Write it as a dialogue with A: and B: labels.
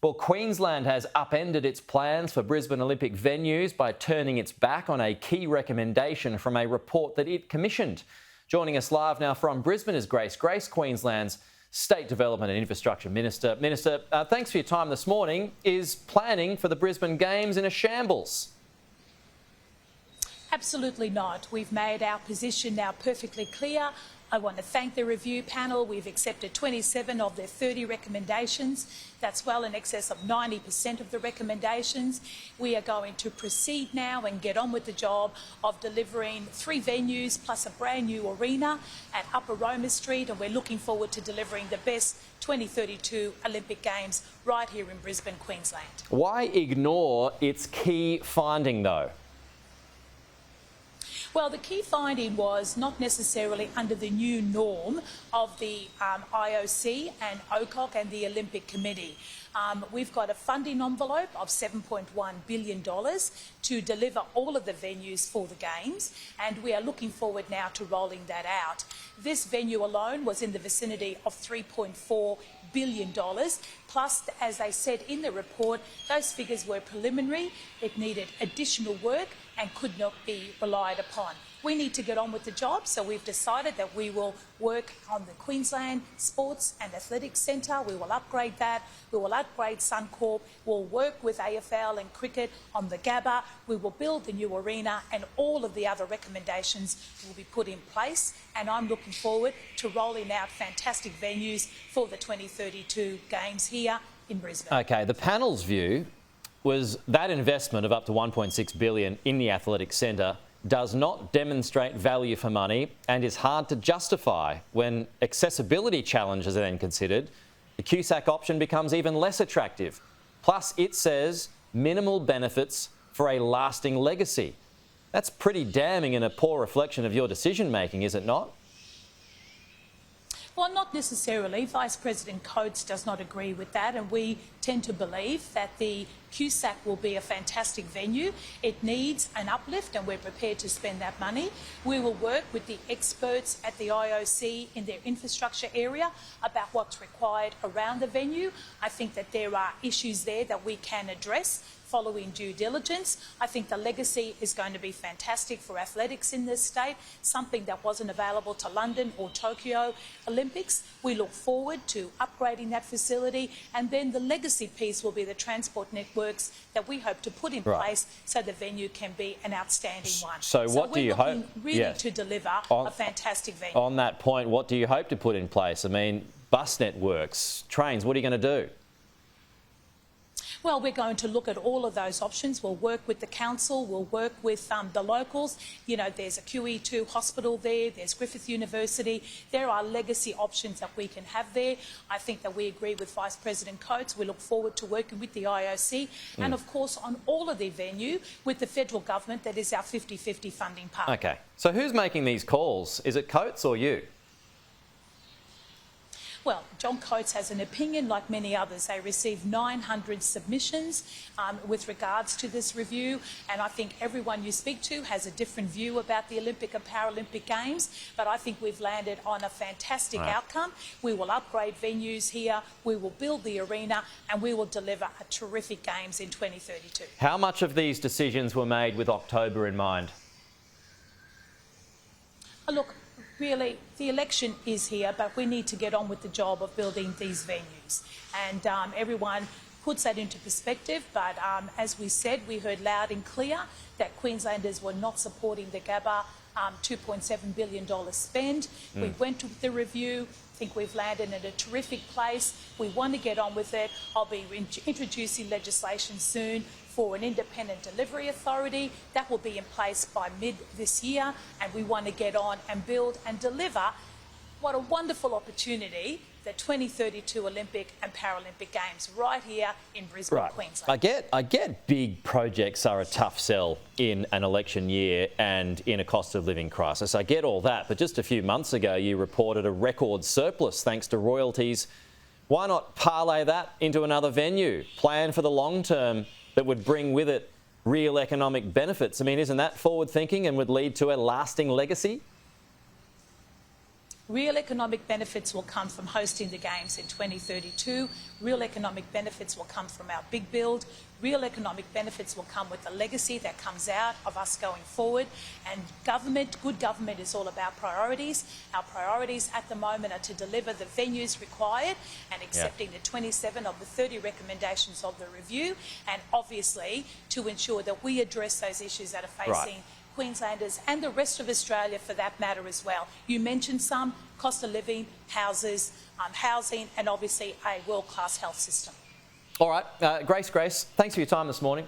A: Well, Queensland has upended its plans for Brisbane Olympic venues by turning its back on a key recommendation from a report that it commissioned. Joining us live now from Brisbane is Grace, Queensland's State Development and Infrastructure Minister. Minister, thanks for your time this morning. Is planning for the Brisbane Games in a shambles?
B: Absolutely not. We've made our position now perfectly clear. I want to thank the review panel. We've accepted 27 of their 30 recommendations. That's well in excess of 90% of the recommendations. We are going to proceed now and get on with the job of delivering 3 venues plus a brand new arena at Upper Roma Street, and we're looking forward to delivering the best 2032 Olympic Games right here in Brisbane, Queensland.
A: Why ignore its key finding though?
B: Well, the key finding was not necessarily under the new norm of the IOC and OCOC and the Olympic Committee. We've got a funding envelope of $7.1 billion to deliver all of the venues for the Games, and we are looking forward now to rolling that out. This venue alone was in the vicinity of $3.4 billion, plus, as they said in the report, those figures were preliminary. It needed additional work and could not be relied upon. We need to get on with the job, so we've decided that we will work on the Queensland Sports and Athletics Centre. We will upgrade that. We will upgrade Suncorp. We'll work with AFL and cricket on the Gabba. We will build the new arena, and all of the other recommendations will be put in place. And I'm looking forward to rolling out fantastic venues for the 2032 Games here in Brisbane.
A: OK, the panel's view was that investment of up to $1.6 billion in the Athletics Centre does not demonstrate value for money and is hard to justify. When accessibility challenges are then considered, the QSAC option becomes even less attractive. Plus, it says minimal benefits for a lasting legacy. That's pretty damning and a poor reflection of your decision-making, is it not?
B: Well, not necessarily. Vice President Coates does not agree with that, and we tend to believe that the QSAC will be a fantastic venue. It needs an uplift, and we're prepared to spend that money. We will work with the experts at the IOC in their infrastructure area about what's required around the venue. I think that there are issues there that we can address following due diligence. I think the legacy is going to be fantastic for athletics in this state, something that wasn't available to London or Tokyo Olympics. We look forward to upgrading that facility, and then the legacy piece will be the transport networks that we hope to put in place so the venue can be an outstanding one.
A: So what do you hope?
B: Really to deliver a fantastic venue.
A: On that point, what do you hope to put in place? I mean, bus networks, trains, what are you going to do?
B: Well, we're going to look at all of those options. We'll work with the council, we'll work with the locals. You know, there's a QE2 hospital there, there's Griffith University. There are legacy options that we can have there. I think that we agree with Vice President Coates. We look forward to working with the IOC and, of course, on all of the venue with the federal government. That is our 50-50 funding partner.
A: OK. So who's making these calls? Is it Coates or you?
B: Well, John Coates has an opinion like many others. They received 900 submissions with regards to this review, and I think everyone you speak to has a different view about the Olympic and Paralympic Games, but I think we've landed on a fantastic outcome. We will upgrade venues here, we will build the arena, and we will deliver a terrific Games in 2032.
A: How much of these decisions were made with October in mind?
B: Look, really, the election is here, but we need to get on with the job of building these venues. And everyone puts that into perspective, but as we said, we heard loud and clear that Queenslanders were not supporting the Gabba $2.7 billion spend. We went to the review. I think we've landed in a terrific place. We want to get on with it. I'll be introducing legislation soon for an independent delivery authority. That will be in place by mid this year, and we want to get on and build and deliver. What a wonderful opportunity, the 2032 Olympic and Paralympic Games right here in Brisbane, Queensland.
A: I get big projects are a tough sell in an election year and in a cost of living crisis. I get all that, but just a few months ago you reported a record surplus thanks to royalties. Why not parlay that into another venue? Plan for the long term that would bring with it real economic benefits. I mean, isn't that forward thinking and would lead to a lasting legacy?
B: Real economic benefits will come from hosting the Games in 2032. Real economic benefits will come from our big build. Real economic benefits will come with the legacy that comes out of us going forward. And government, good government, is all about priorities. Our priorities at the moment are to deliver the venues required and accepting the 27 of the 30 recommendations of the review, and obviously to ensure that we address those issues that are facing Queenslanders and the rest of Australia for that matter as well. You mentioned some: cost of living, houses, housing, and obviously a world-class health system.
A: All right, Grace, thanks for your time this morning.